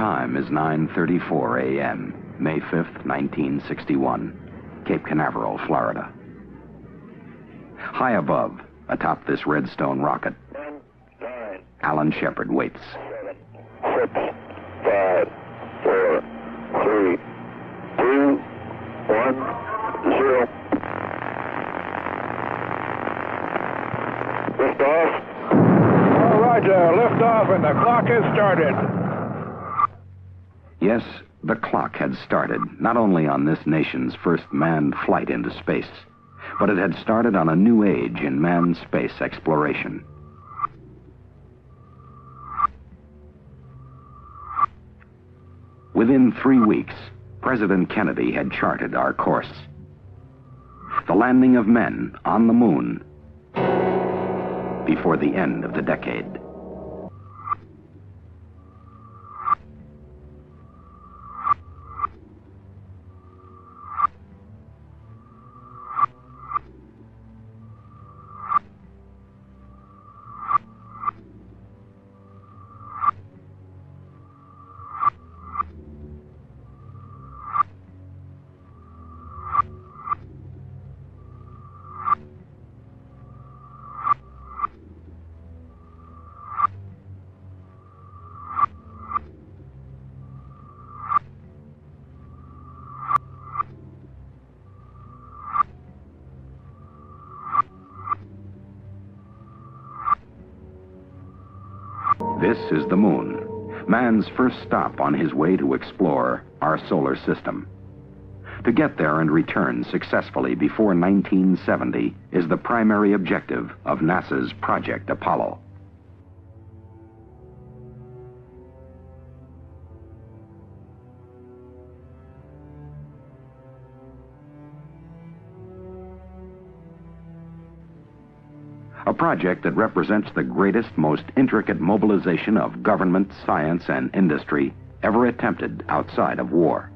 time is 9:34 a.m., May 5th, 1961, Cape Canaveral, Florida. High above, atop this redstone rocket, 10, 9, Alan Shepard waits. 7, 6, 5, 4, 3, 2, 1, 0. Lift off. All right, lift off, and the clock has started. Yes, the clock had started, not only on this nation's first manned flight into space, but it had started on a new age in manned space exploration. Within 3 weeks, President Kennedy had charted our course. The landing of men on the moon before the end of the decade. This is the moon, man's first stop on his way to explore our solar system. To get there and return successfully before 1970 is the primary objective of NASA's Project Apollo. A project that represents the greatest, most intricate mobilization of government, science, and industry ever attempted outside of war.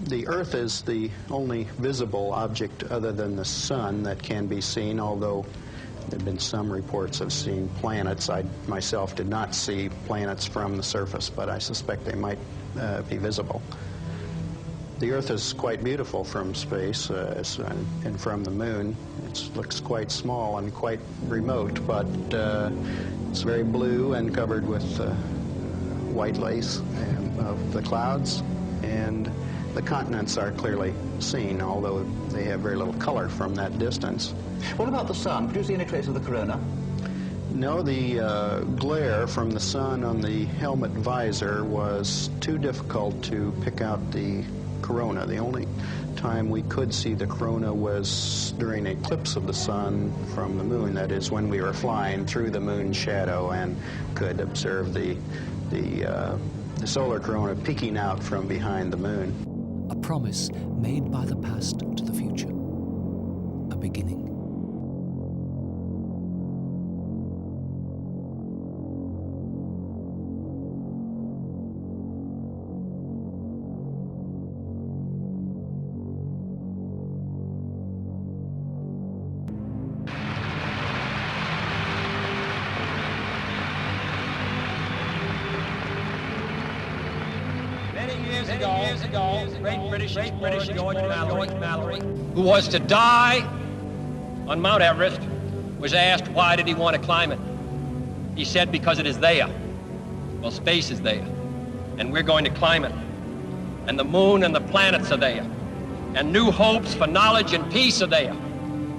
The Earth is the only visible object other than the sun that can be seen, although there have been some reports of seeing planets. I myself did not see planets from the surface, but I suspect they might be visible. The Earth is quite beautiful from space and from the moon. It looks quite small and quite remote, but it's very blue and covered with white lace of the clouds, and the continents are clearly seen, although they have very little color from that distance. What about the sun? Do you see any trace of the corona? No, the glare from the sun on the helmet visor was too difficult to pick out the corona. The only time we could see the corona was during an eclipse of the sun from the moon. That is, when we were flying through the moon's shadow and could observe the solar corona peeking out from behind the moon. A promise made by the past to the future. A beginning. Years ago, great British George Mallory, who was to die on Mount Everest, was asked why did he want to climb it. He said, because it is there. Well, space is there, and we're going to climb it. And the moon and the planets are there, and new hopes for knowledge and peace are there.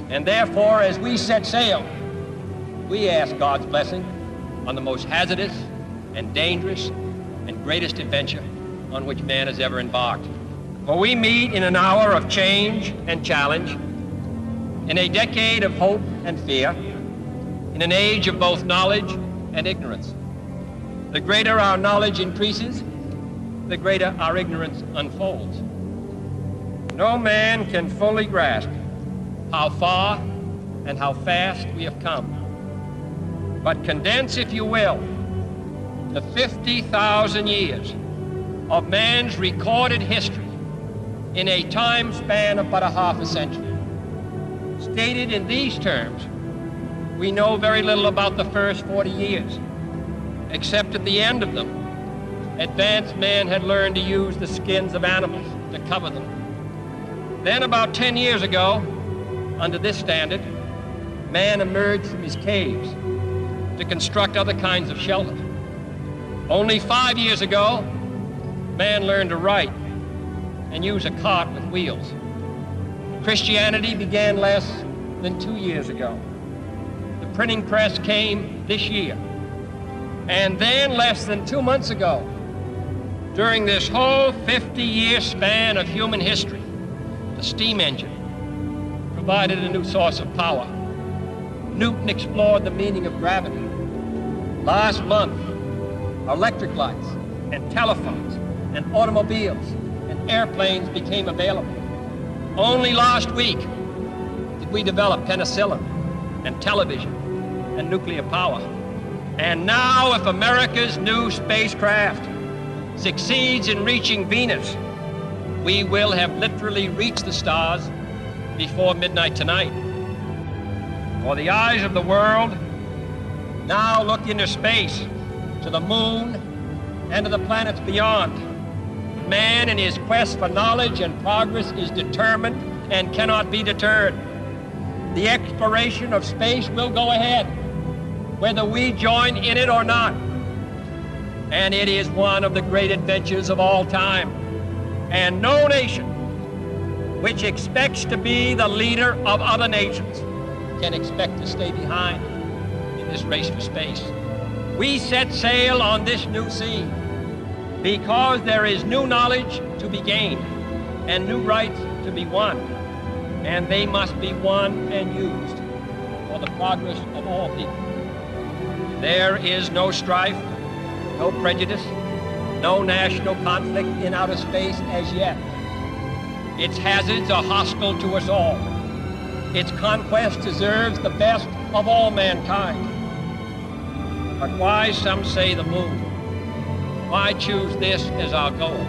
And therefore, as we set sail, we ask God's blessing on the most hazardous and dangerous and greatest adventure on which man has ever embarked. For we meet in an hour of change and challenge, in a decade of hope and fear, in an age of both knowledge and ignorance. The greater our knowledge increases, the greater our ignorance unfolds. No man can fully grasp how far and how fast we have come. But condense, if you will, the 50,000 years of man's recorded history in a time span of but a half a century. Stated in these terms, we know very little about the first 40 years, except at the end of them, advanced man had learned to use the skins of animals to cover them. Then about 10 years ago, under this standard, man emerged from his caves to construct other kinds of shelter. Only 5 years ago, man learned to write and use a cart with wheels. Christianity began less than 2 years ago. The printing press came this year. And then less than 2 months ago, during this whole 50-year span of human history, the steam engine provided a new source of power. Newton explored the meaning of gravity. Last month, electric lights and telephones and automobiles and airplanes became available. Only last week did we develop penicillin and television and nuclear power. And now, if America's new spacecraft succeeds in reaching Venus, we will have literally reached the stars before midnight tonight. For the eyes of the world now look into space, to the moon and to the planets beyond. Man in his quest for knowledge and progress is determined and cannot be deterred. The exploration of space will go ahead, whether we join in it or not. And it is one of the great adventures of all time. And no nation which expects to be the leader of other nations can expect to stay behind in this race for space. We set sail on this new sea because there is new knowledge to be gained and new rights to be won. And they must be won and used for the progress of all people. There is no strife, no prejudice, no national conflict in outer space as yet. Its hazards are hostile to us all. Its conquest deserves the best of all mankind. But why, some say, the moon? Why choose this as our goal?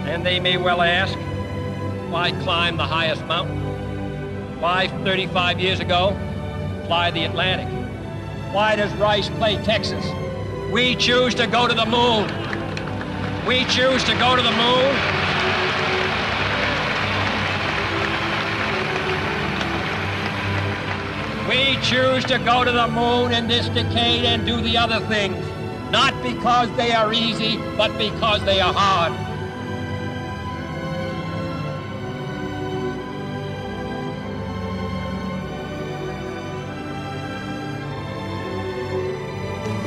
And they may well ask, why climb the highest mountain? Why, 35 years ago, fly the Atlantic? Why does Rice play Texas? We choose to go to the moon. We choose to go to the moon. We choose to go to the moon in this decade and do the other things, not because they are easy, but because they are hard.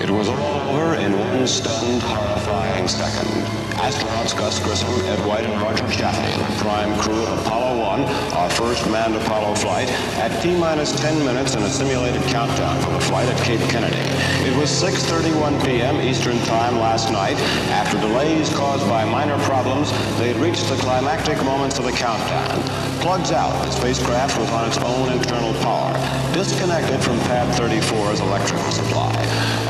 It was all over in one stunned, horrifying second. Astronauts Gus Grissom, Ed White, and Roger Chaffee, the prime crew of Apollo 1, our first manned Apollo flight, at T-minus 10 minutes in a simulated countdown for the flight at Cape Kennedy. It was 6:31 p.m. Eastern Time last night. After delays caused by minor problems, they had reached the climactic moments of the countdown. Plugs out, the spacecraft was on its own internal power, disconnected from Pad 34's electrical supply.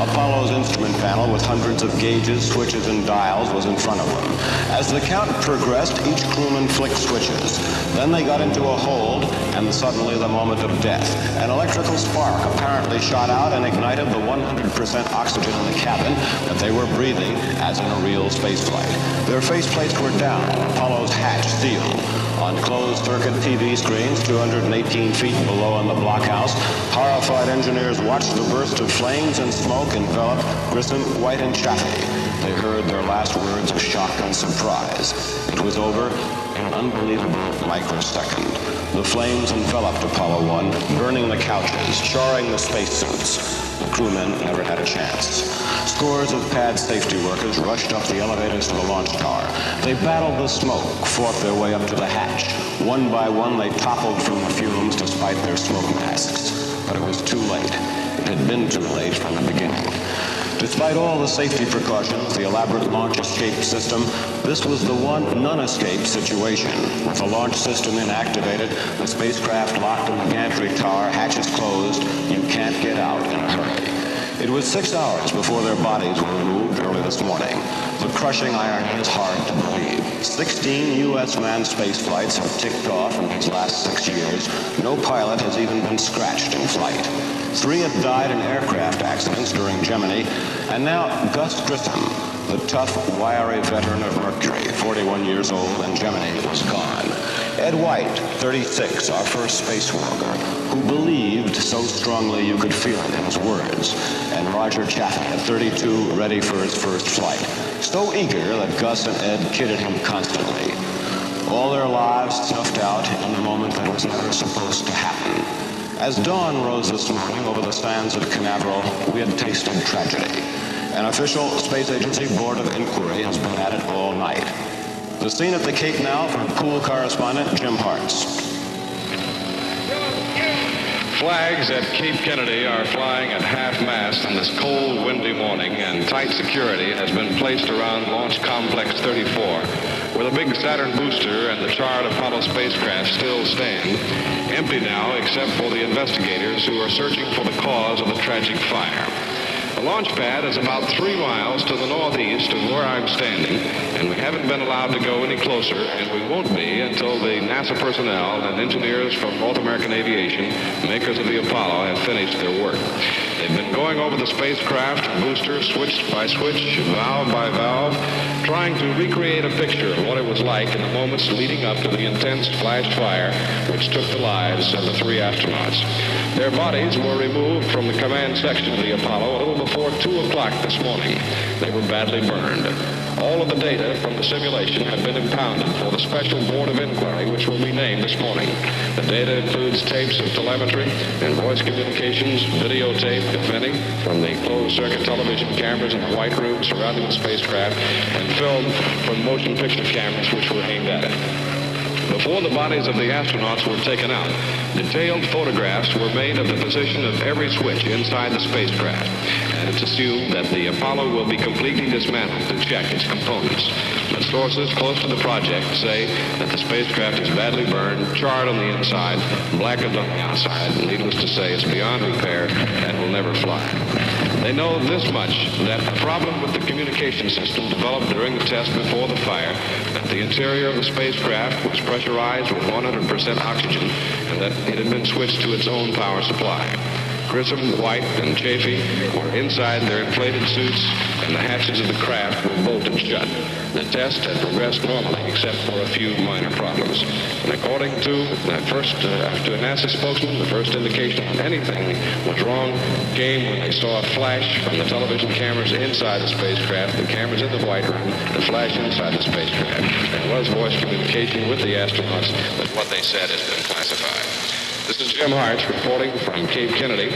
Apollo's instrument panel with hundreds of gauges, switches, and dials was in front of them. As the count progressed, each crewman flicked switches. Then they got into a hold, and suddenly the moment of death. An electrical spark apparently shot out and ignited the 100% oxygen in the cabin that they were breathing as in a real spaceflight. Their faceplates were down, Apollo's hatch sealed. On closed-circuit TV screens 218 feet below in the blockhouse, horrified engineers watched the burst of flames and smoke envelop Grissom, White, and Chaffee. They heard their last words of shock and surprise. It was over in an unbelievable microsecond. The flames enveloped Apollo 1, burning the couches, charring the spacesuits. The crewmen never had a chance. Scores of pad safety workers rushed up the elevators to the launch tower. They battled the smoke, fought their way up to the hatch. One by one, they toppled from the fumes despite their smoke masks. But it was too late. It had been too late from the beginning. Despite all the safety precautions, the elaborate launch escape system, this was the one non-escape situation. With the launch system inactivated, the spacecraft locked in the gantry tower, hatches closed, you can't get out in a hurry. It was 6 hours before their bodies were removed early this morning. The crushing irony is hard to believe. 16 U.S. manned space flights have ticked off in these last 6 years. No pilot has even been scratched in flight. 3 have died in aircraft accidents during Gemini, and now Gus Grissom, the tough, wiry veteran of Mercury, 41 years old, and Gemini was gone. Ed White, 36, our first spacewalker, who believed so strongly you could feel it in his words, and Roger Chaffee, at 32, ready for his first flight, so eager that Gus and Ed kidded him constantly. All their lives snuffed out in the moment that was never supposed to happen. As dawn rose this morning over the sands of Canaveral, we had tasted tragedy. An official Space Agency Board of Inquiry has been at it all night. The scene at the Cape now from pool correspondent Jim Hartz. Flags at Cape Kennedy are flying at half-mast on this cold, windy morning, and tight security has been placed around Launch Complex 34, where the big Saturn booster and the charred Apollo spacecraft still stand, empty now except for the investigators who are searching for the cause of the tragic fire. The launch pad is about 3 miles to the northeast of where I'm standing, and we haven't been allowed to go any closer, and we won't be until the NASA personnel and engineers from North American Aviation, makers of the Apollo, have finished their work. They've been going over the spacecraft, booster, switch by switch, valve by valve, trying to recreate a picture of what it was like in the moments leading up to the intense flash fire which took the lives of the 3 astronauts. Their bodies were removed from the command section of the Apollo a little before 2 o'clock this morning. They were badly burned. All of the data from the simulation have been impounded for the Special Board of Inquiry, which will be named this morning. The data includes tapes of telemetry and voice communications, videotape, if any, from the closed-circuit television cameras in the White Room surrounding the spacecraft, and film from motion picture cameras which were aimed at it. Before the bodies of the astronauts were taken out, detailed photographs were made of the position of every switch inside the spacecraft, and it's assumed that the Apollo will be completely dismantled to check its components. But sources close to the project say that the spacecraft is badly burned, charred on the inside, blackened on the outside, and needless to say, it's beyond repair and will never fly. They know this much, that a problem with the communication system developed during the test before the fire, that the interior of the spacecraft was pressurized with 100% oxygen, and that it had been switched to its own power supply. Grissom, White, and Chaffee were inside their inflated suits, and the hatches of the craft were bolted shut. The test had progressed normally, except for a few minor problems. And according to a NASA spokesman, the first indication that anything was wrong came when they saw a flash from the television cameras inside the spacecraft, the cameras in the White Room, the flash inside the spacecraft. There was voice communication with the astronauts, but what they said has been classified. This is Jim Hartz reporting from Cape Kennedy.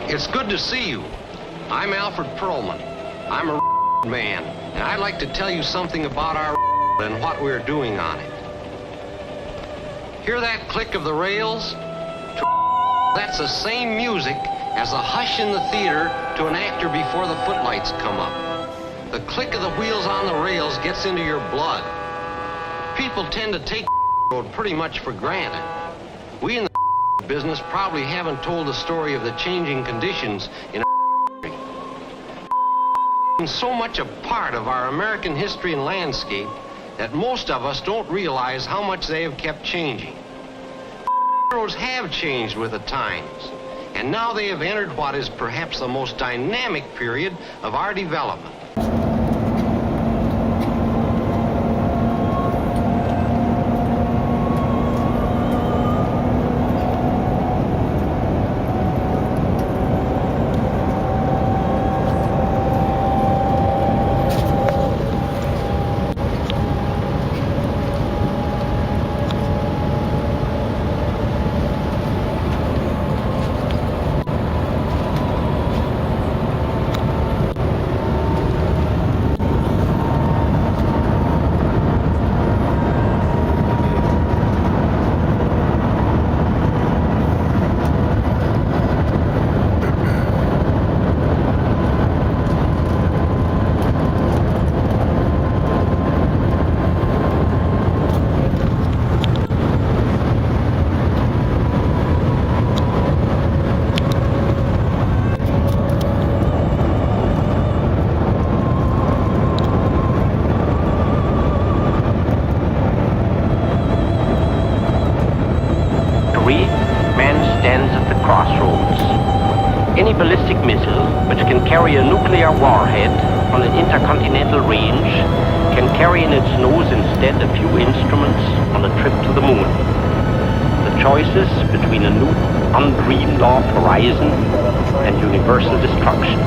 It's good to see you. I'm Alfred Perlman. I'm a man, and I'd like to tell you something about our and what we're doing on it. Hear that click of the rails? That's the same music as the hush in the theater to an actor before the footlights come up. The click of the wheels on the rails gets into your blood. People tend to take road pretty much for granted. We in the business probably haven't told the story of the changing conditions in our country. So much a part of our American history and landscape that most of us don't realize how much they have kept changing. Roads have changed with the times, and now they have entered what is perhaps the most dynamic period of our development. Any ballistic missile which can carry a nuclear warhead on an intercontinental range can carry in its nose instead a few instruments on a trip to the moon. The choices between a new, undreamed of horizon and universal destruction.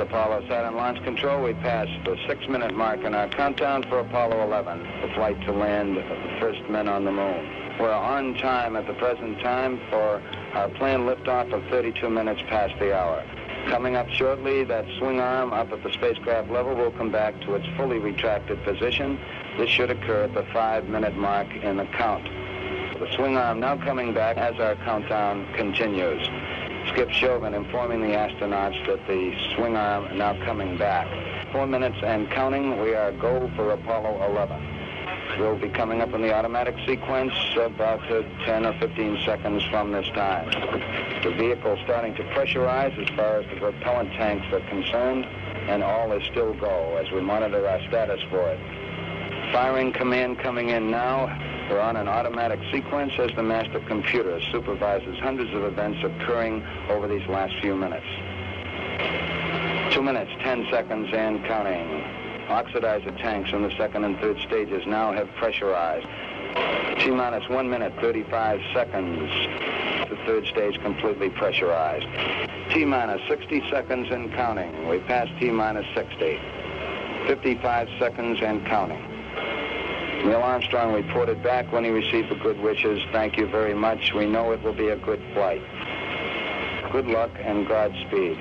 Apollo. Saturn Launch Control, we passed the 6-minute mark in our countdown for Apollo 11, the flight to land the first men on the moon. We're on time at the present time for our planned liftoff of 32 minutes past the hour. Coming up shortly, that swing arm up at the spacecraft level will come back to its fully retracted position. This should occur at the 5-minute mark in the count. The swing arm now coming back as our countdown continues. Skip Chauvin informing the astronauts that the swing arm now coming back. 4 minutes and counting, we are go for Apollo 11. We'll be coming up in the automatic sequence about 10 or 15 seconds from this time. The vehicle starting to pressurize as far as the propellant tanks are concerned, and all is still go as we monitor our status for it. Firing command coming in now. We're on an automatic sequence as the master computer supervises hundreds of events occurring over these last few minutes. 2 minutes, 10 seconds and counting. Oxidizer tanks in the second and third stages now have pressurized. T-minus 1 minute, 35 seconds. The third stage completely pressurized. T-minus 60 seconds and counting. We passed T-minus 60. 55 seconds and counting. Neil Armstrong reported back when he received the good wishes. Thank you very much. We know it will be a good flight. Good luck and Godspeed.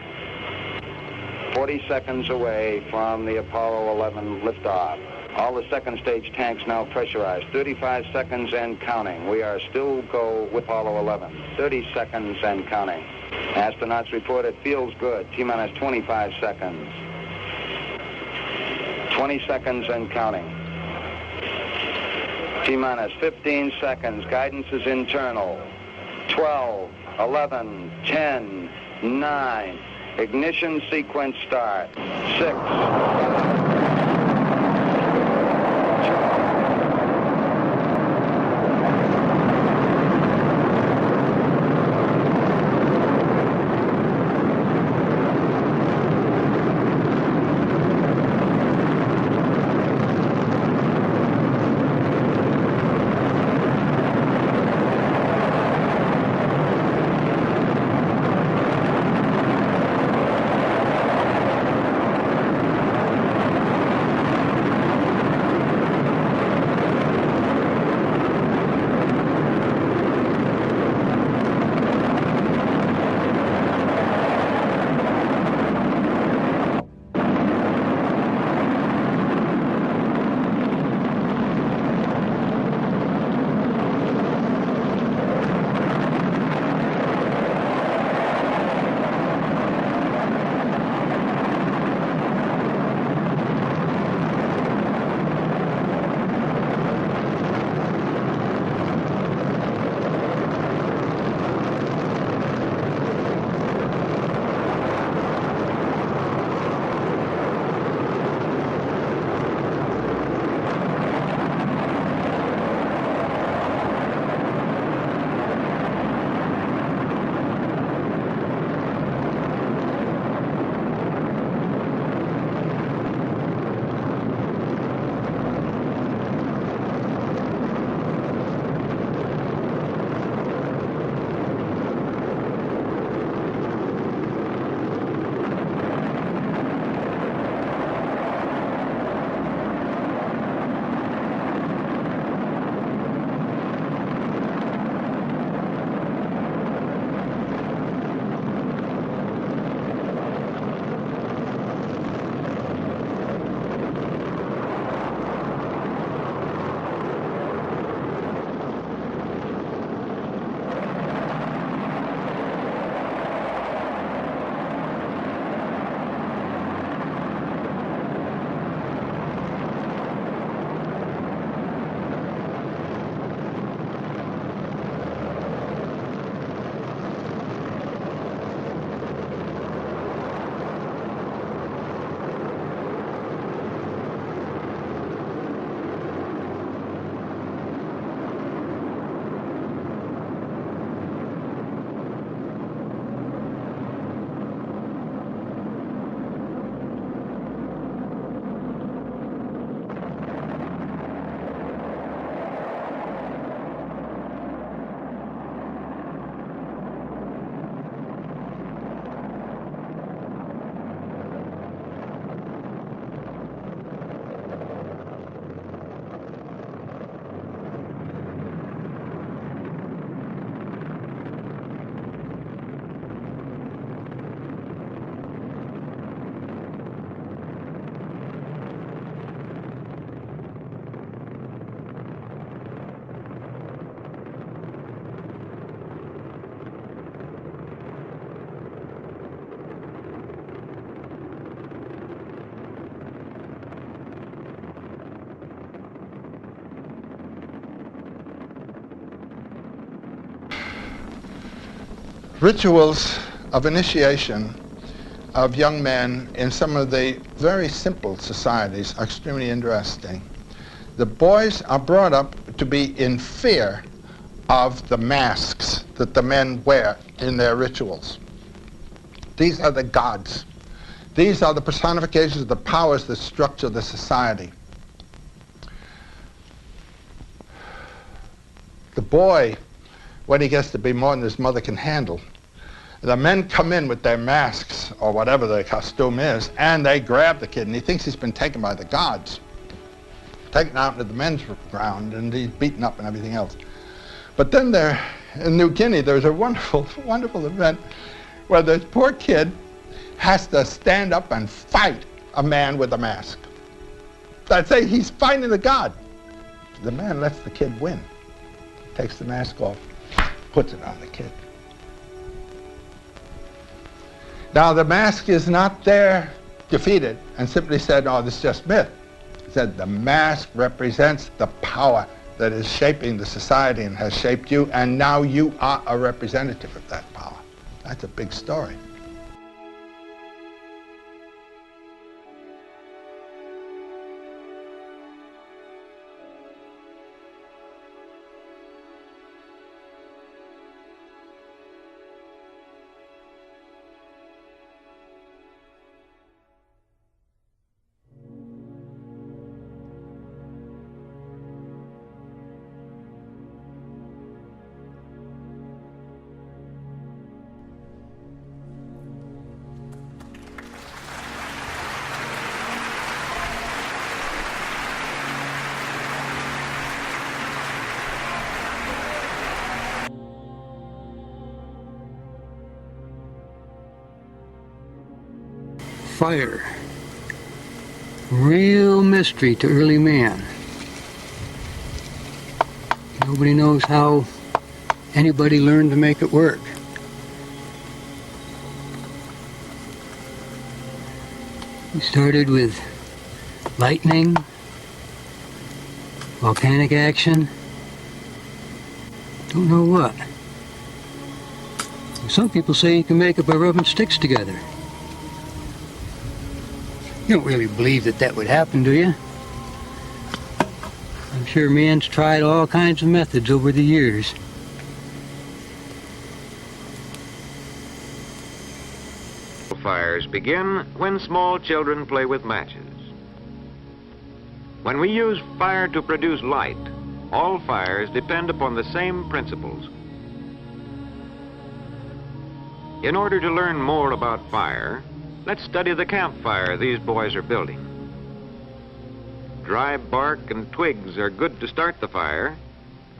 40 seconds away from the Apollo 11 liftoff. All the second stage tanks now pressurized. 35 seconds and counting. We are still go with Apollo 11. 30 seconds and counting. Astronauts report it feels good. T-minus 25 seconds. 20 seconds and counting. T-minus 15 seconds. Guidance is internal. 12, 11, 10, 9. Ignition sequence start. 6, 5. rituals of initiation of young men in some of the very simple societies are extremely interesting. The boys are brought up to be in fear of the masks that the men wear in their rituals. These are the gods. These are the personifications of the powers that structure the society. The boy, when he gets to be more than his mother can handle, the men come in with their masks, or whatever their costume is, and they grab the kid, and he thinks he's been taken by the gods. Taken out into the men's ground, and he's beaten up and everything else. But then there, in New Guinea, there's a wonderful, wonderful event where this poor kid has to stand up and fight a man with a mask. I'd say he's fighting the god. The man lets the kid win. Takes the mask off, puts it on the kid. Now the mask is not there defeated and simply said, oh, this is just myth. It said the mask represents the power that is shaping the society and has shaped you, and now you are a representative of that power. That's a big story. Fire. Real mystery to early man. Nobody knows how anybody learned to make it work. We started with lightning, volcanic action, don't know what. Some people say you can make it by rubbing sticks together. You don't really believe that that would happen, do you? I'm sure man's tried all kinds of methods over the years. Fires begin when small children play with matches. When we use fire to produce light, all fires depend upon the same principles. In order to learn more about fire, let's study the campfire these boys are building. Dry bark and twigs are good to start the fire,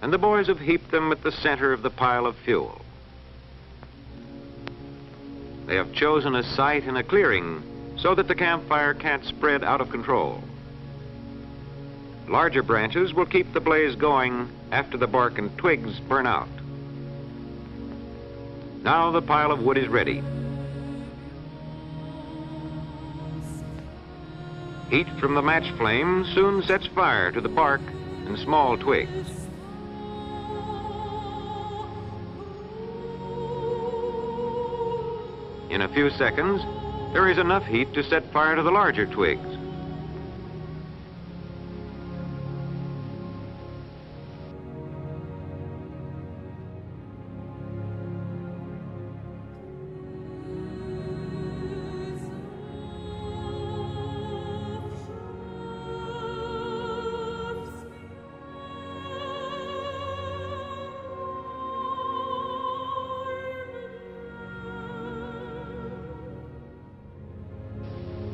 and the boys have heaped them at the center of the pile of fuel. They have chosen a site in a clearing so that the campfire can't spread out of control. Larger branches will keep the blaze going after the bark and twigs burn out. Now the pile of wood is ready. Heat from the match flame soon sets fire to the bark and small twigs. In a few seconds, there is enough heat to set fire to the larger twigs.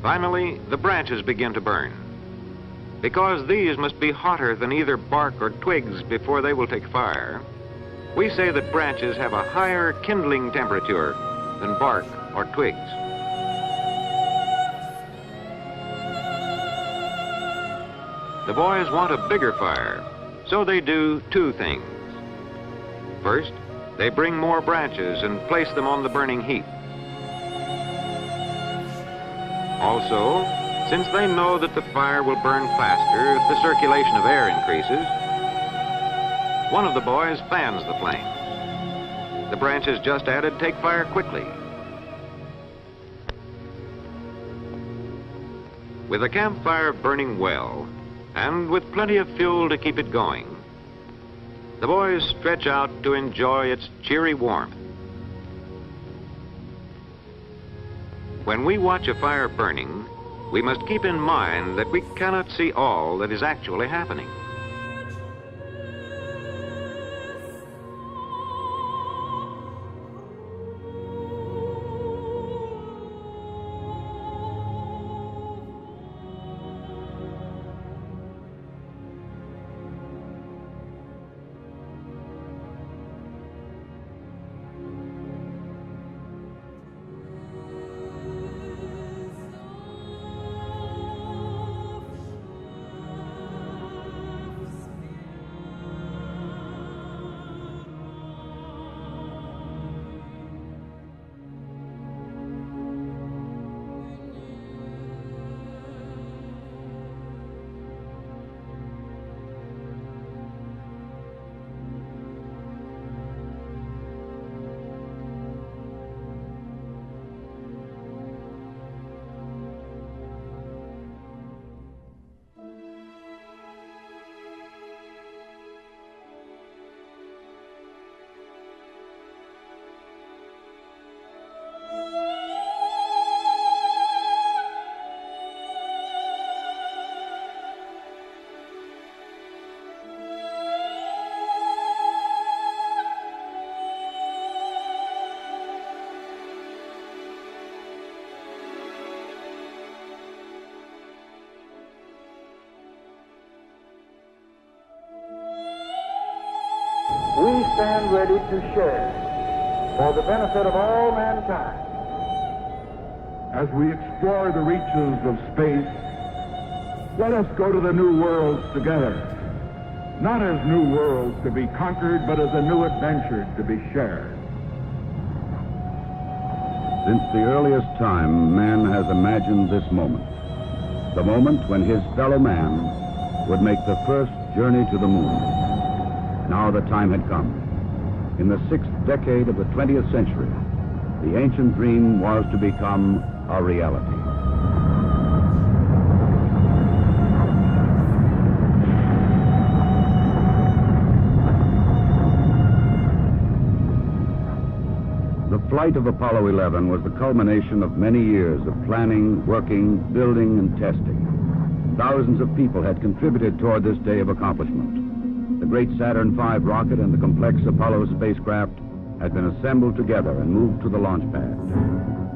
Finally, the branches begin to burn. Because these must be hotter than either bark or twigs before they will take fire, we say that branches have a higher kindling temperature than bark or twigs. The boys want a bigger fire, so they do two things. First, they bring more branches and place them on the burning heap. Also, since they know that the fire will burn faster if the circulation of air increases, one of the boys fans the flame. the branches just added take fire quickly. With the campfire burning well, and with plenty of fuel to keep it going, the boys stretch out to enjoy its cheery warmth. When we watch a fire burning, we must keep in mind that we cannot see all that is actually happening. We stand ready to share for the benefit of all mankind. As we explore the reaches of space, let us go to the new worlds together, not as new worlds to be conquered, but as a new adventure to be shared. Since the earliest time, man has imagined this moment, the moment when his fellow man would make the first journey to the moon. Now the time had come. In the 6th decade of the 20th century, the ancient dream was to become a reality. The flight of Apollo 11 was the culmination of many years of planning, working, building, and testing. Thousands of people had contributed toward this day of accomplishment. The great Saturn V rocket and the complex Apollo spacecraft had been assembled together and moved to the launch pad.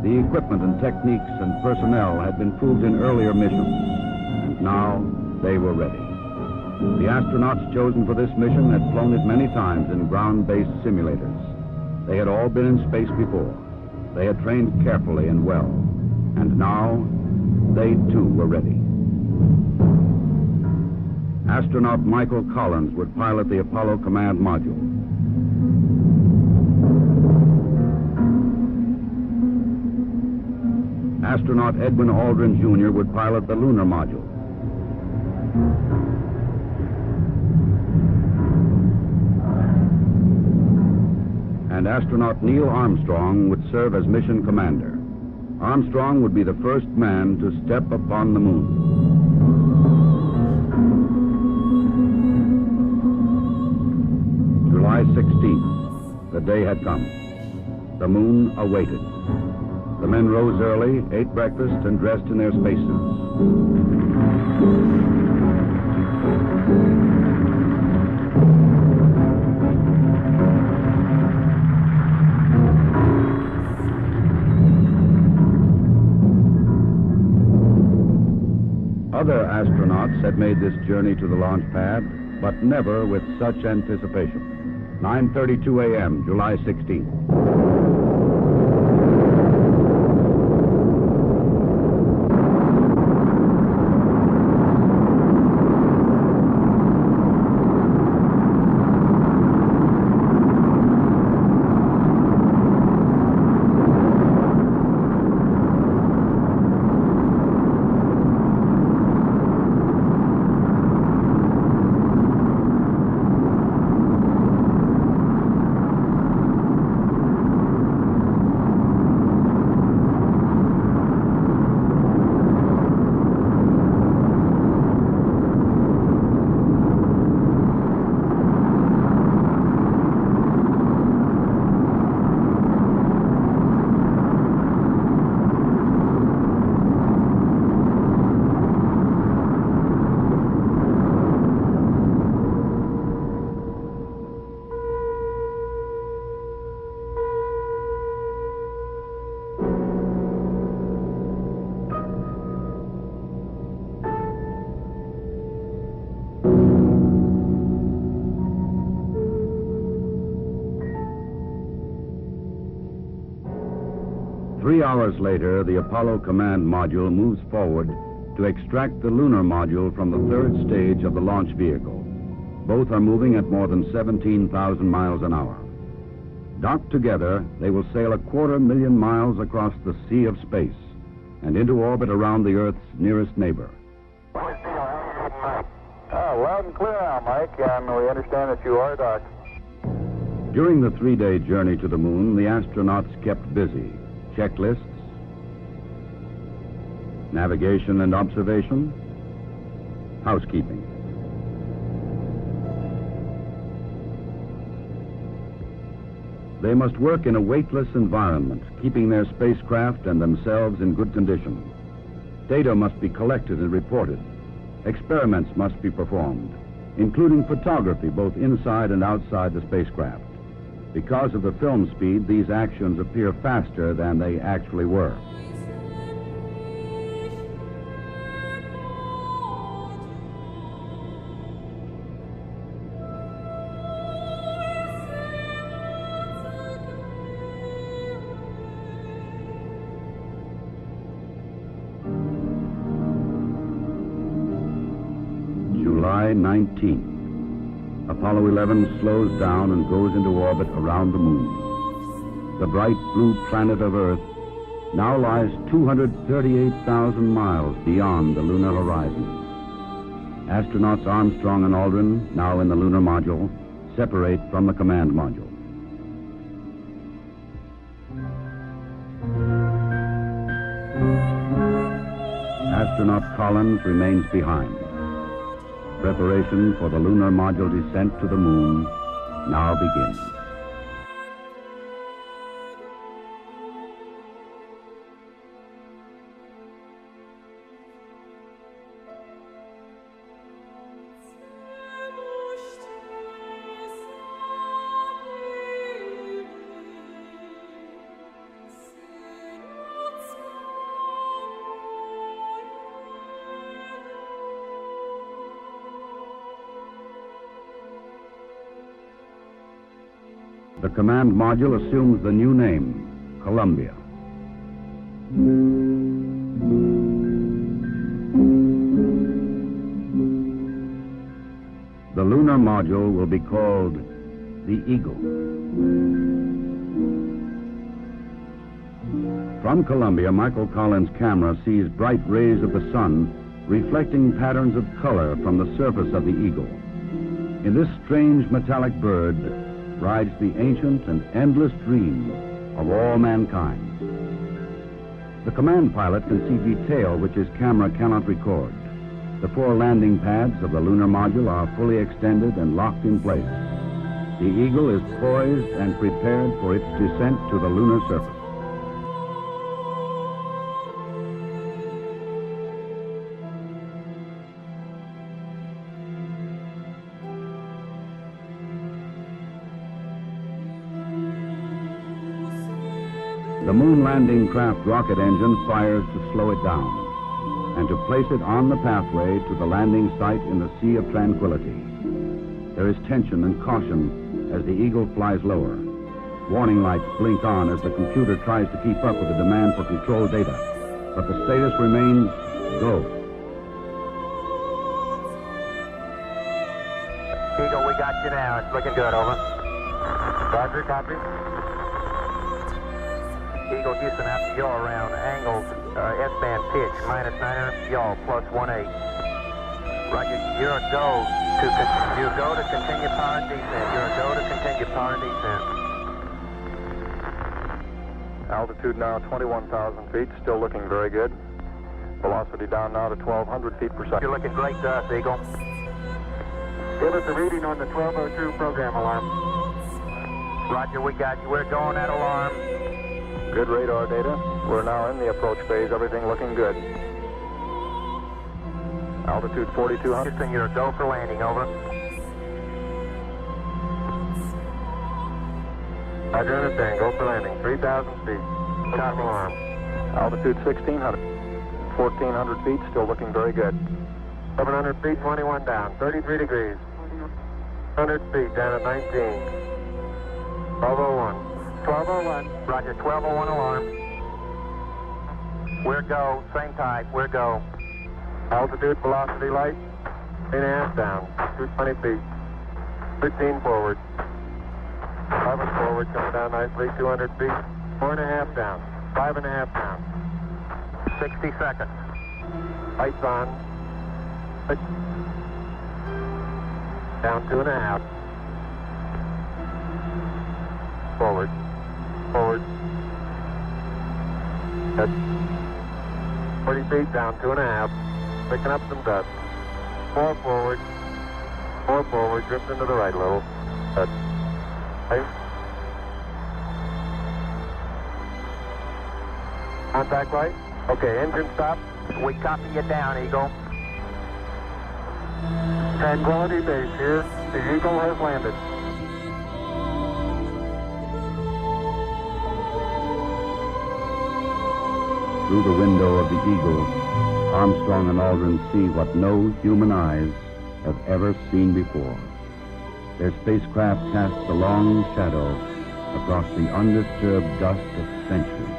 The equipment and techniques and personnel had been proved in earlier missions, and now they were ready. The astronauts chosen for this mission had flown it many times in ground-based simulators. They had all been in space before. They had trained carefully and well, and now they too were ready. Astronaut Michael Collins would pilot the Apollo Command Module. Astronaut Edwin Aldrin Jr. would pilot the Lunar Module. And astronaut Neil Armstrong would serve as mission commander. Armstrong would be the first man to step upon the moon. July 16th, the day had come. The moon awaited. The men rose early, ate breakfast, and dressed in their spacesuits. Other astronauts had made this journey to the launch pad, but never with such anticipation. 9:32 a.m., July 16th. 3 hours later, the Apollo command module moves forward to extract the lunar module from the third stage of the launch vehicle. Both are moving at more than 17,000 miles an hour. Docked together, they will sail 250,000 miles across the sea of space and into orbit around the Earth's nearest neighbor. Loud and clear now, Mike, and we understand that you are docked. During the 3-day journey to the moon, the astronauts kept busy. Checklists, navigation and observation, housekeeping. They must work in a weightless environment, keeping their spacecraft and themselves in good condition. Data must be collected and reported. Experiments must be performed, including photography both inside and outside the spacecraft. Because of the film speed, these actions appear faster than they actually were. July 19th. Apollo 11 slows down and goes into orbit around the moon. The bright blue planet of Earth now lies 238,000 miles beyond the lunar horizon. Astronauts Armstrong and Aldrin, now in the lunar module, separate from the command module. Astronaut Collins remains behind. Preparation for the lunar module descent to the moon now begins. The command module assumes the new name, Columbia. The lunar module will be called the Eagle. From Columbia, Michael Collins' camera sees bright rays of the sun reflecting patterns of color from the surface of the Eagle. In this strange metallic bird rides the ancient and endless dream of all mankind. The command pilot can see detail which his camera cannot record. The 4 landing pads of the lunar module are fully extended and locked in place. The Eagle is poised and prepared for its descent to the lunar surface. The moon landing craft rocket engine fires to slow it down and to place it on the pathway to the landing site in the Sea of Tranquility. There is tension and caution as the Eagle flies lower. Warning lights blink on as the computer tries to keep up with the demand for control data, but the status remains go. Eagle, we got you now. It's looking good, over. Roger, copy. Eagle Houston, after yaw around angled S-band pitch, minus 900 yaw, plus 18. Roger, you're a go to continue power and descent. You're a go to continue power and descent. Altitude now 21,000 feet, still looking very good. Velocity down now to 1,200 feet per second. You're looking great to us, Eagle. Give us a reading on the 1202 program alarm. Roger, we got you. We're going at alarm. Good radar data. We're now in the approach phase. Everything looking good. Altitude 4,200. Houston, you're a go for landing, over. Roger, understand. Go for landing. 3,000 feet. Top alarm. Altitude 1,600. 1,400 feet. Still looking very good. 700 feet, 21 down. 33 degrees. 100 feet down at 19. 1201. 1201. Roger, 1201 alarm. We're go, same type, we're go. Altitude, velocity, light, 8.5 down, 220 feet. 15 forward. 11 forward, coming down nicely, 200 feet. 4.5 down, 5.5 down. 60 seconds. Lights on. Down 2.5. Forward. Forward. Good. 40 feet down, 2.5. Picking up some dust. 4 forward. 4 forward, drifting to the right a little. Good. 5. Contact light. Okay, engine stop. We copy you down, Eagle. Tranquility Base here. The Eagle has landed. Through the window of the Eagle, Armstrong and Aldrin see what no human eyes have ever seen before. Their spacecraft casts a long shadow across the undisturbed dust of centuries.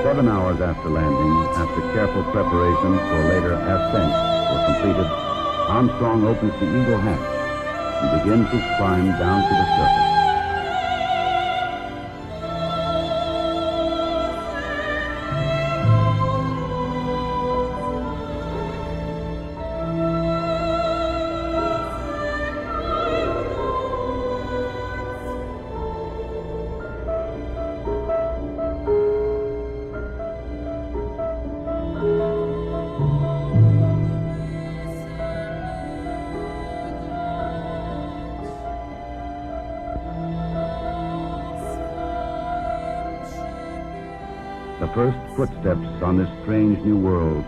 Seven hours after landing, after careful preparations for later ascent were completed, Armstrong opens the Eagle hatch and begins his climb down to the surface. The first footsteps on this strange new world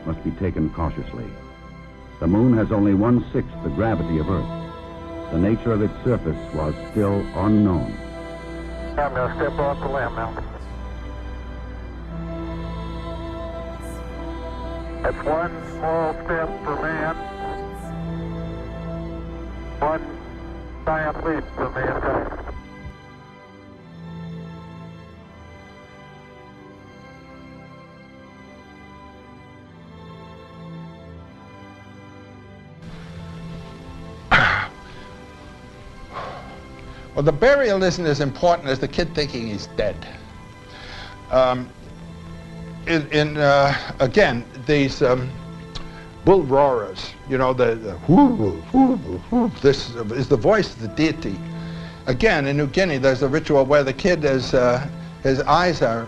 must be taken cautiously. The moon has only 1/6 the gravity of Earth. The nature of its surface was still unknown. I'm going to step off the limb now. That's one small step for man. One giant leap for mankind. Well, the burial isn't as important as the kid thinking he's dead. Again, these bull roarers, you know, the whoo, whoo, whoo, this is the voice of the deity. Again, in New Guinea, there's a ritual where the kid is, his eyes are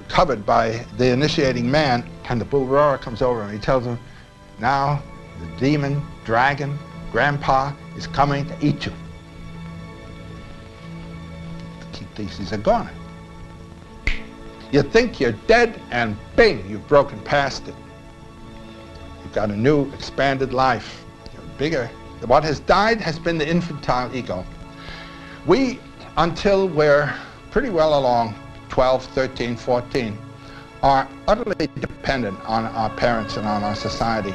covered by the initiating man, and the bull roarer comes over and he tells him, now the demon, dragon, grandpa is coming to eat you. Theses are gone. You think you're dead, and bing, you've broken past it. You've got a new, expanded life. You're bigger. What has died has been the infantile ego. We, until we're pretty well along, 12, 13, 14, are utterly dependent on our parents and on our society.